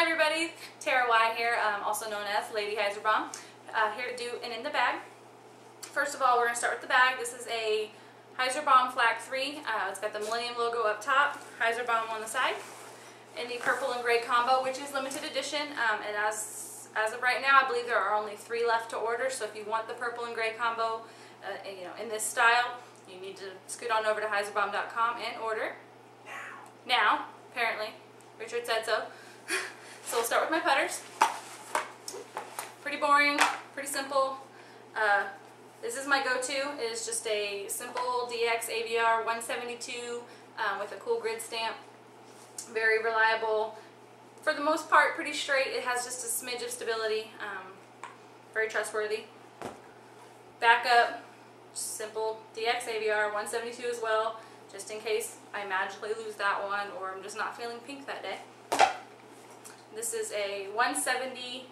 Hi everybody, Tara Y here, also known as LadyHyzerBomb, here to do an in the bag. First of all, we're going to start with the bag. This is a HyzerBomb Flag 3. It's got the Millennium logo up top, HyzerBomb on the side, in the purple and gray combo, which is limited edition. And as of right now, I believe there are only 3 left to order. So if you want the purple and gray combo, in this style, you need to scoot on over to HyzerBomb.com and order now. Apparently, Richard said so. So we'll start with my putters. Pretty boring, pretty simple. This is my go-to. It is just a simple DX AVR 172 with a cool grid stamp. Very reliable. For the most part, pretty straight. It has just a smidge of stability. Very trustworthy. Backup, simple DX AVR 172 as well, just in case I magically lose that one or I'm just not feeling pink that day. This is a 170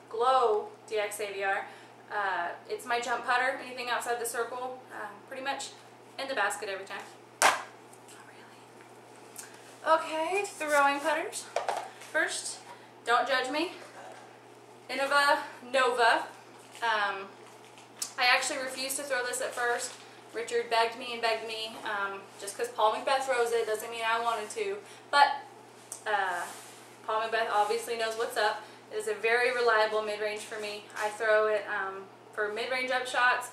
Glow DX AVR. It's my jump putter. Anything outside the circle, pretty much in the basket every time. Not really. Okay, throwing putters. First, don't judge me. Innova Nova. I actually refused to throw this at first. Richard begged me and begged me. Just because Paul McBeth throws it doesn't mean I wanted to. But Paul McBeth obviously knows what's up. It is a very reliable mid-range for me. I throw it for mid-range up shots,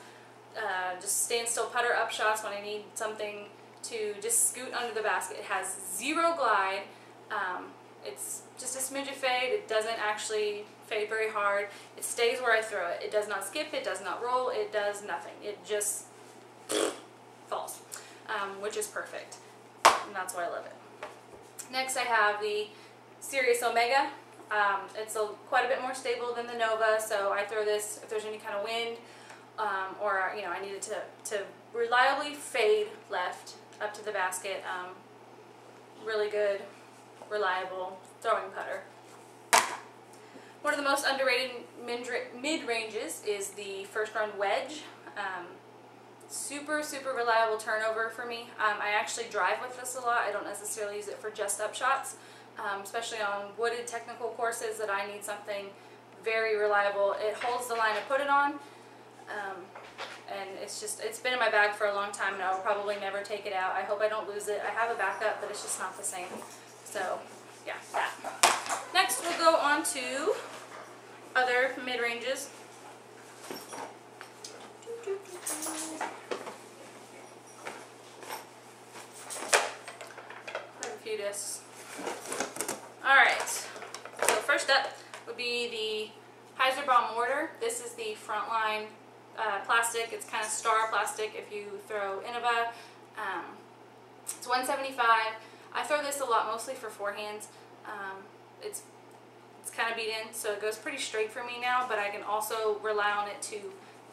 just standstill putter up shots when I need something to just scoot under the basket. It has 0 glide. It's just a smidge of fade. It doesn't actually fade very hard. It stays where I throw it. It does not skip. It does not roll. It does nothing. It just falls, which is perfect. And that's why I love it. Next I have the Sirius Omega. It's quite a bit more stable than the Nova, so I throw this if there's any kind of wind or I need it to reliably fade left up to the basket. Really good, reliable throwing putter. One of the most underrated mid-ranges is the first run wedge. Super reliable turnover for me. I actually drive with this a lot. I don't necessarily use it for just up shots. Especially on wooded technical courses that I need something very reliable. It holds the line I put it on, and it's been in my bag for a long time and I will probably never take it out. I hope I don't lose it. I have a backup, but it's just not the same. So yeah, that. Next we'll go on to other mid-ranges. Quite a few discs. Alright, so first up would be the HyzerBomb mortar. This is the frontline plastic. It's kind of star plastic if you throw Innova. It's 175. I throw this a lot, mostly for forehands. It's kind of beat in, so it goes pretty straight for me now, but I can also rely on it to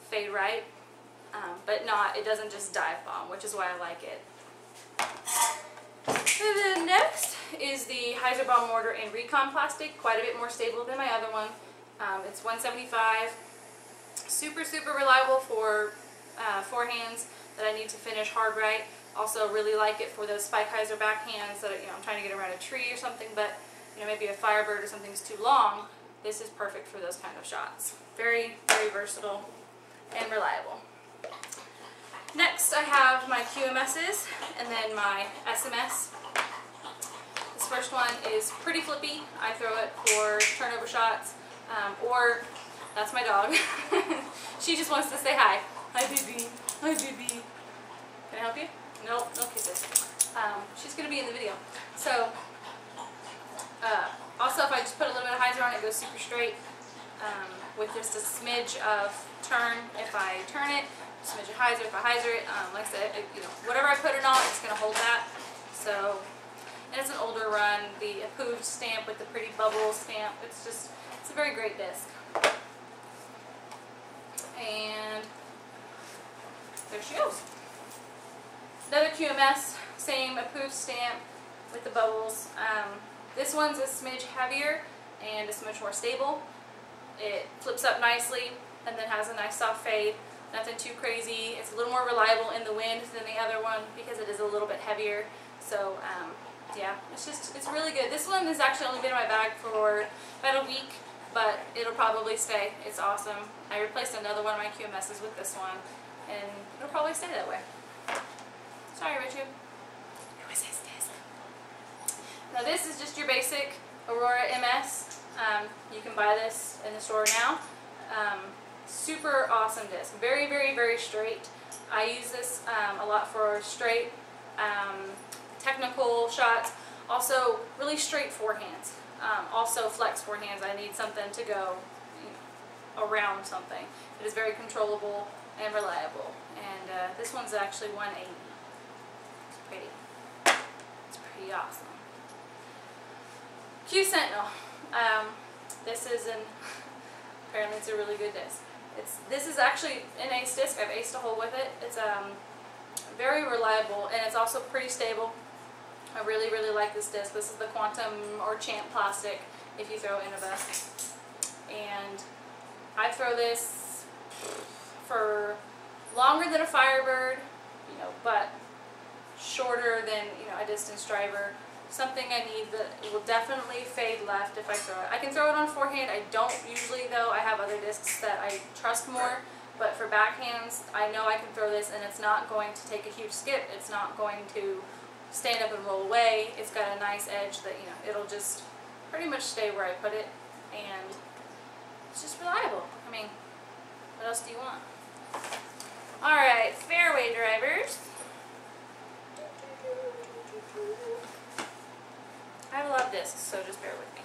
fade right, but it doesn't just dive bomb, which is why I like it. And then next is the HyzerBomb mortar in Recon plastic, quite a bit more stable than my other one. It's 175, super reliable for forehands that I need to finish hard right. Also really like it for those spike hyzer backhands that I'm trying to get around a tree or something, but maybe a Firebird or something's too long. This is perfect for those kind of shots. Very versatile and reliable. Next I have my QMSs and then my SMS. This first one is pretty flippy. I throw it for turnover shots, or that's my dog. She just wants to say hi. Hi baby, hi baby. Can I help you? Nope, no kisses. She's going to be in the video. So, also if I just put a little bit of hyzer on it, it goes super straight, with just a smidge of turn if I turn it. Smidge of hyzer if I hyzer it. Like I said, whatever I put it on, it's going to hold that. So, and it's an older run. The approved stamp with the pretty bubble stamp. It's a very great disc. And there she goes. Another QMS, same approved stamp with the bubbles. This one's a smidge heavier and a smidge more stable. It flips up nicely and then has a nice soft fade. Nothing too crazy. It's a little more reliable in the wind than the other one because it is a little bit heavier. So yeah, it's really good. This one has actually only been in my bag for about a week, but it'll probably stay. It's awesome. I replaced another one of my QMSs with this one, and it'll probably stay that way. Sorry, Richard. Who is this disc? Now this is just your basic Aurora MS. You can buy this in the store now. Super awesome disc. Very, very, very straight. I use this a lot for straight technical shots. Also really straight forehands. Also flex forehands. I need something to go around something. It is very controllable and reliable. And this one's actually 180. It's pretty. It's pretty awesome. Q Sentinel. This is apparently it's a really good disc. This is actually an ace disc. I've aced a hole with it. It's very reliable, and it's also pretty stable. I really, really like this disc. This is the Quantum or Champ plastic if you throw Innova. And I throw this for longer than a Firebird, but shorter than, a distance driver. Something I need that will definitely fade left if I throw it. I can throw it on forehand. I don't usually, though. I have other discs that I trust more. But for backhands, I know I can throw this, and it's not going to take a huge skip. It's not going to stand up and roll away. It's got a nice edge that, it'll just pretty much stay where I put it. And it's just reliable. I mean, what else do you want? Alright, fairway drivers. I have a lot of discs, so just bear with me.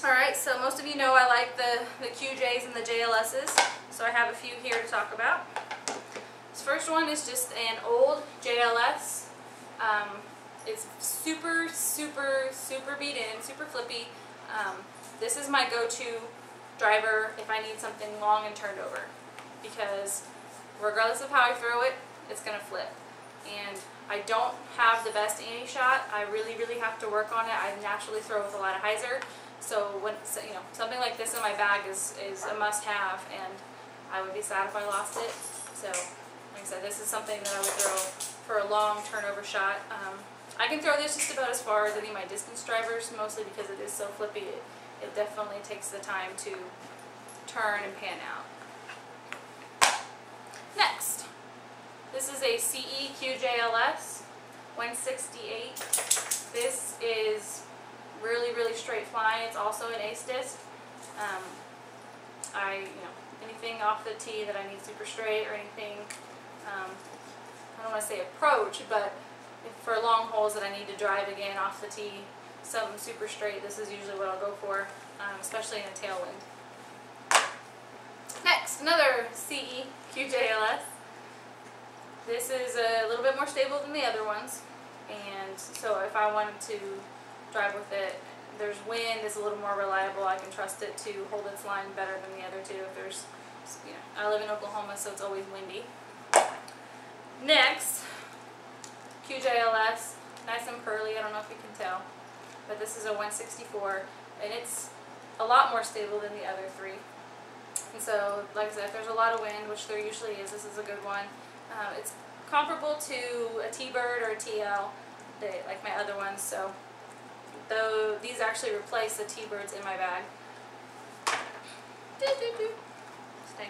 Alright, so most of you know I like the QJs and the JLSs, so I have a few here to talk about. This first one is just an old JLS. It's super, super, super beat in, super flippy. This is my go-to driver if I need something long and turned over, because regardless of how I throw it, it's going to flip. And I don't have the best ante shot. I really, really have to work on it. I naturally throw with a lot of hyzer, so when something like this in my bag is a must-have, and I would be sad if I lost it. So, like I said, this is something that I would throw for a long turnover shot. I can throw this just about as far as any of my distance drivers, mostly because it is so flippy. It definitely takes the time to turn and pan out. Next. This is a CE QJLS 168. This is really, really straight flying. It's also an ace disc. Anything off the tee that I need super straight or anything, I don't want to say approach, but for long holes that I need to drive again off the tee, something super straight, this is usually what I'll go for, especially in a tailwind. Next, another CE QJLS. This is a little bit more stable than the other ones, and so if I wanted to drive with it, there's wind, it's a little more reliable. I can trust it to hold its line better than the other two. If there's, I live in Oklahoma, so it's always windy. Next, QJLS, nice and pearly. I don't know if you can tell, but this is a 164, and it's a lot more stable than the other three. And so, like I said, if there's a lot of wind, which there usually is, this is a good one. It's comparable to a T-Bird or a TL, like my other ones, so though these actually replace the T-Birds in my bag. Stay.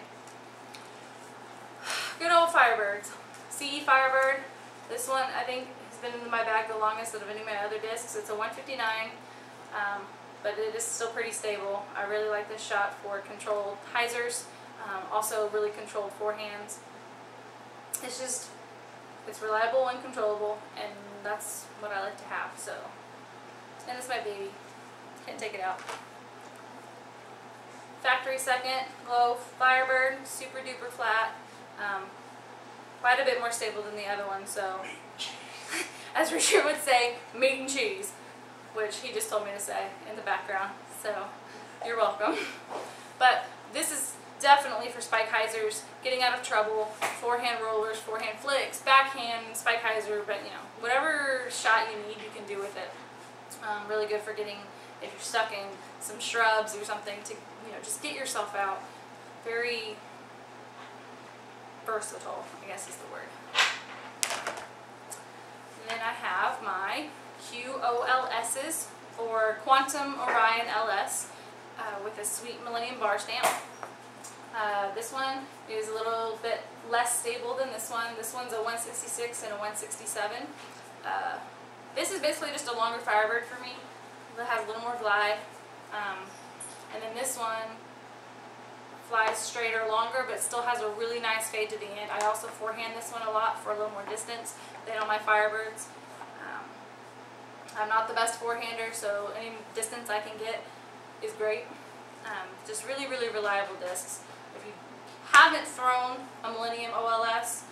Good old Firebirds. CE Firebird. This one I think has been in my bag the longest out of any of my other discs. It's a 159, but it is still pretty stable. I really like this shot for controlled hyzers, also really controlled forehands. It's reliable and controllable, and that's what I like to have, so. And it's my baby. Can't take it out. Factory second, Glow Firebird, super duper flat. Quite a bit more stable than the other one, so. As Richard would say, meat and cheese, which he just told me to say in the background, so you're welcome. But this is definitely for spike hyzers, getting out of trouble, forehand rollers, forehand flicks, backhand spike hyzer, but whatever shot you need, you can do with it. Really good for getting, if you're stuck in some shrubs or something, to just get yourself out. Very versatile, I guess is the word. And then I have my QOLS's or Quantum Orion LS with a sweet Millennium bar stamp. This one is a little bit less stable than this one. This one's a 166 and a 167. This is basically just a longer Firebird for me. It has a little more glide. And then this one flies straighter, longer, but still has a really nice fade to the end. I also forehand this one a lot for a little more distance than on my Firebirds. I'm not the best forehander, so any distance I can get is great. Just really, really reliable discs. If you haven't thrown a Millennium OLS,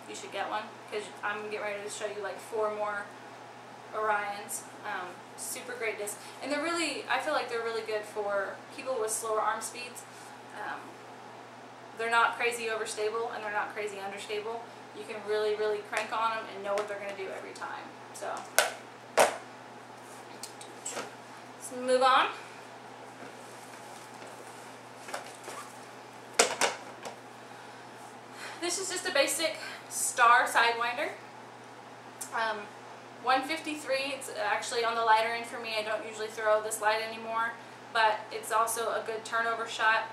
you should get one, because I'm getting ready to show you like 4 more Orions. Super great discs, and they're really, I feel like they're really good for people with slower arm speeds. They're not crazy overstable and they're not crazy understable. You can really, really crank on them and know what they're going to do every time. So let's move on. This is just a basic star sidewinder. 153, it's actually on the lighter end for me. I don't usually throw this light anymore, but it's also a good turnover shot,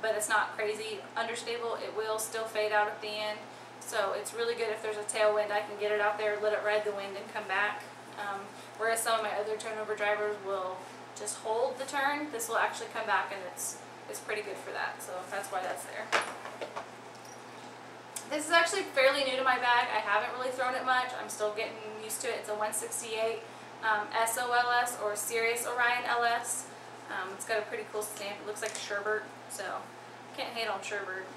but it's not crazy understable. It will still fade out at the end, so it's really good if there's a tailwind. I can get it out there, let it ride the wind, and come back. Whereas some of my other turnover drivers will just hold the turn, this will actually come back, and it's pretty good for that, so that's why that's there. This is actually fairly new to my bag. I haven't really thrown it much. I'm still getting used to it. It's a 168 SOLS or Sirius Orion LS. It's got a pretty cool stamp. It looks like Sherbert, so can't hate on Sherbert.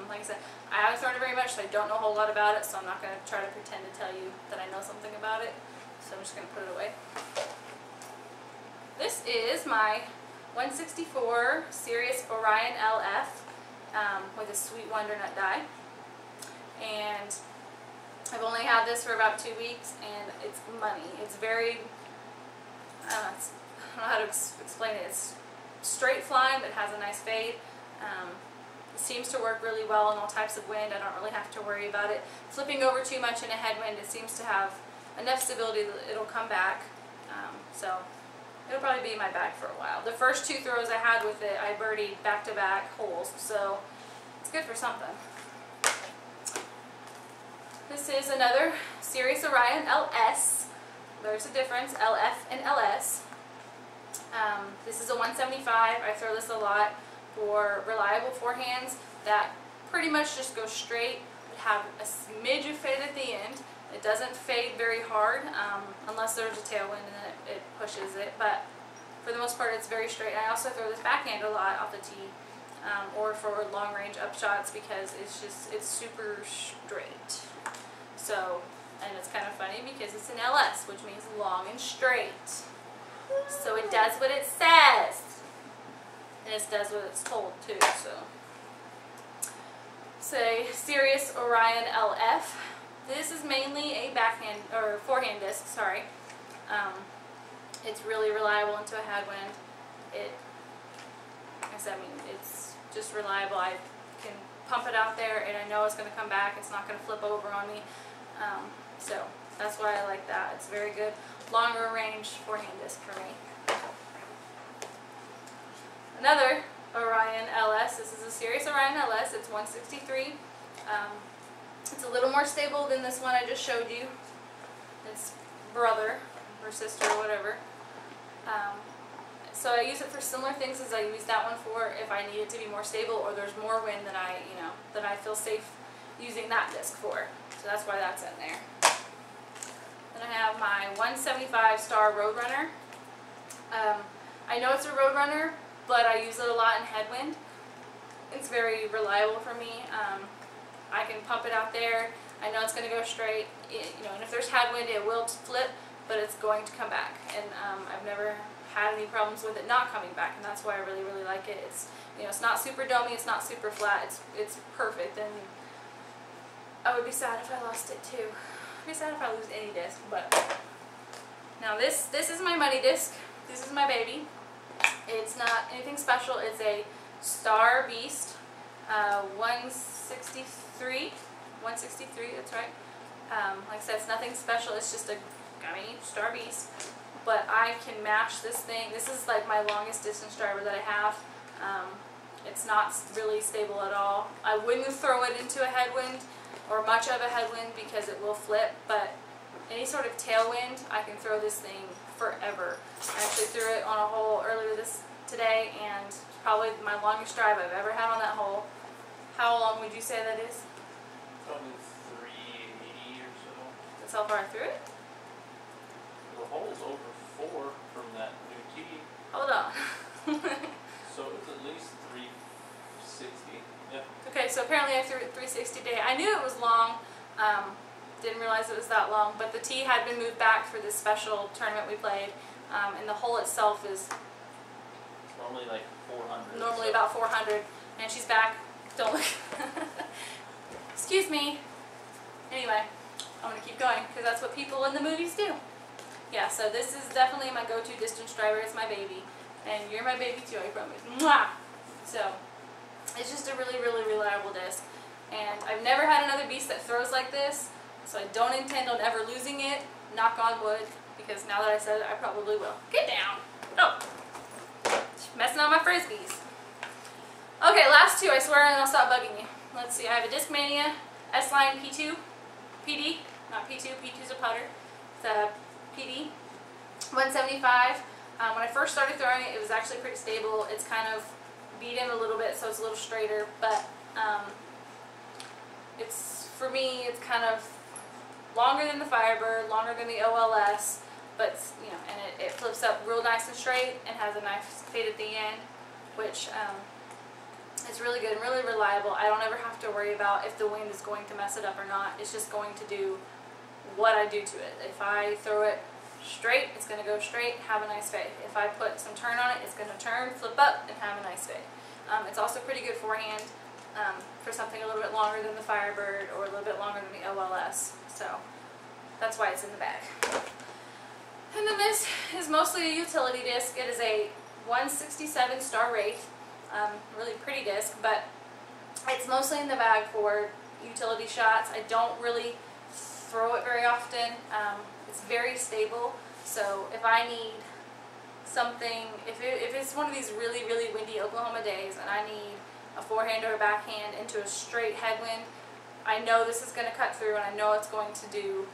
Like I said, I haven't thrown it very much, so I don't know a whole lot about it, so I'm not going to try to pretend to tell you that I know something about it. So I'm just going to put it away. This is my 164 Sirius Orion LF with a Sweet Wonder Nut die. And I've only had this for about 2 weeks, and it's money. It's very, I don't know how to explain it. It's straight flying, but has a nice fade. It seems to work really well in all types of wind. I don't really have to worry about it flipping over too much in a headwind. It seems to have enough stability that it'll come back. So it'll probably be in my bag for a while. The first 2 throws I had with it, I birdied back-to-back holes, so it's good for something. This is another Sirius Orion LS. There's a difference, LF and LS. This is a 175. I throw this a lot for reliable forehands that pretty much just go straight, but have a smidge of fade at the end. It doesn't fade very hard unless there's a tailwind and then it pushes it, but for the most part it's very straight. I also throw this backhand a lot off the tee or for long range up shots because it's super straight. So, and it's kind of funny because it's an LS, which means long and straight. So it does what it says. And it does what it's told too, so. Say Sirius Orion LF. This is mainly a backhand, or forehand disc, sorry. It's really reliable into a headwind. It's just reliable. I can pump it out there and I know it's going to come back. It's not going to flip over on me. So that's why I like that. It's very good. Longer range forehand disc for me. Another Orion LS. This is a Sirius Orion LS. It's 163. It's a little more stable than this one I just showed you. It's brother or sister or whatever. So I use it for similar things as I use that one for if I need it to be more stable or there's more wind than I feel safe using that disc for. So that's why that's in there. Then I have my 175 Star Roadrunner. I know it's a Roadrunner, but I use it a lot in headwind. It's very reliable for me. I can pump it out there. I know it's going to go straight. And if there's headwind, it will flip, but it's going to come back. And I've never had any problems with it not coming back, and that's why I really, really like it. It's it's not super domey, it's not super flat. It's perfect, and I would be sad if I lost it too. I'd be sad if I lose any disc. But now this is my money disc. This is my baby. It's not anything special. It's a Star Beast 163. 163, that's right. Like I said, it's nothing special. It's just a gummy Star Beast. But I can mash this thing. This is like my longest distance driver that I have. It's not really stable at all. I wouldn't throw it into a headwind or much of a headwind because it will flip, but any sort of tailwind, I can throw this thing forever. I actually threw it on a hole earlier today, and it's probably my longest drive I've ever had on that hole. How long would you say that is? Probably 380 or so. That's how far I threw it? The hole's over 4 from that new tee. Hold on. So it's at least 360. Yep. Okay, so apparently I threw it 360 today. I knew it was long. Didn't realize it was that long, but the tee had been moved back for this special tournament we played, and the hole itself is Normally like 400. normally about 400, and she's back. Don't look. Excuse me. Anyway, I'm going to keep going because that's what people in the movies do. Yeah, so this is definitely my go-to distance driver. It's my baby, and you're my baby too, I promise. Mwah! So it's just a really, really reliable disc, and I've never had another beast that throws like this. So I don't intend on ever losing it, knock on wood, because now that I said it, I probably will. Get down! Oh! Messing on my frisbees. Okay, last two, I swear, and I'll stop bugging you. Let's see, I have a Discmania S-Line P2, PD, not P2, P2's a putter. It's a PD, 175. When I first started throwing it, it was actually pretty stable. It's kind of beat in a little bit, so it's a little straighter, but it's, for me, it's kind of longer than the Firebird, longer than the OLS, but, you know, and it flips up real nice and straight and has a nice fade at the end, which is really good and really reliable. I don't ever have to worry about if the wind is going to mess it up or not. It's just going to do what I do to it. If I throw it straight, it's going to go straight, have a nice fade. If I put some turn on it, it's going to turn, flip up, and have a nice fade. It's also pretty good forehand for something a little bit longer than the Firebird or a little bit longer than the OLS. So that's why it's in the bag. And then this is mostly a utility disc. It is a 167 Star Wraith. Really pretty disc, but it's mostly in the bag for utility shots. I don't really throw it very often. It's very stable, so if I need something, if it's one of these really, really windy Oklahoma days and I need a forehand or a backhand into a straight headwind, I know this is going to cut through, and I know it's going to do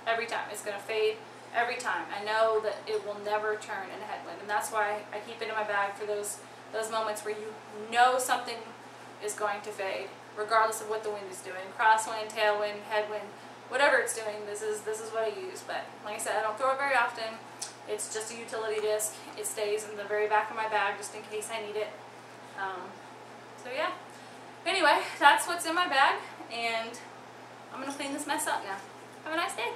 every time. It's going to fade every time. I know that it will never turn in a headwind, and that's why I keep it in my bag for those moments where you know something is going to fade, regardless of what the wind is doing. Crosswind, tailwind, headwind, whatever it's doing, this is what I use. But like I said, I don't throw it very often. It's just a utility disc. It stays in the very back of my bag just in case I need it. So yeah. Anyway, that's what's in my bag, and I'm going to clean this mess up now. Have a nice day.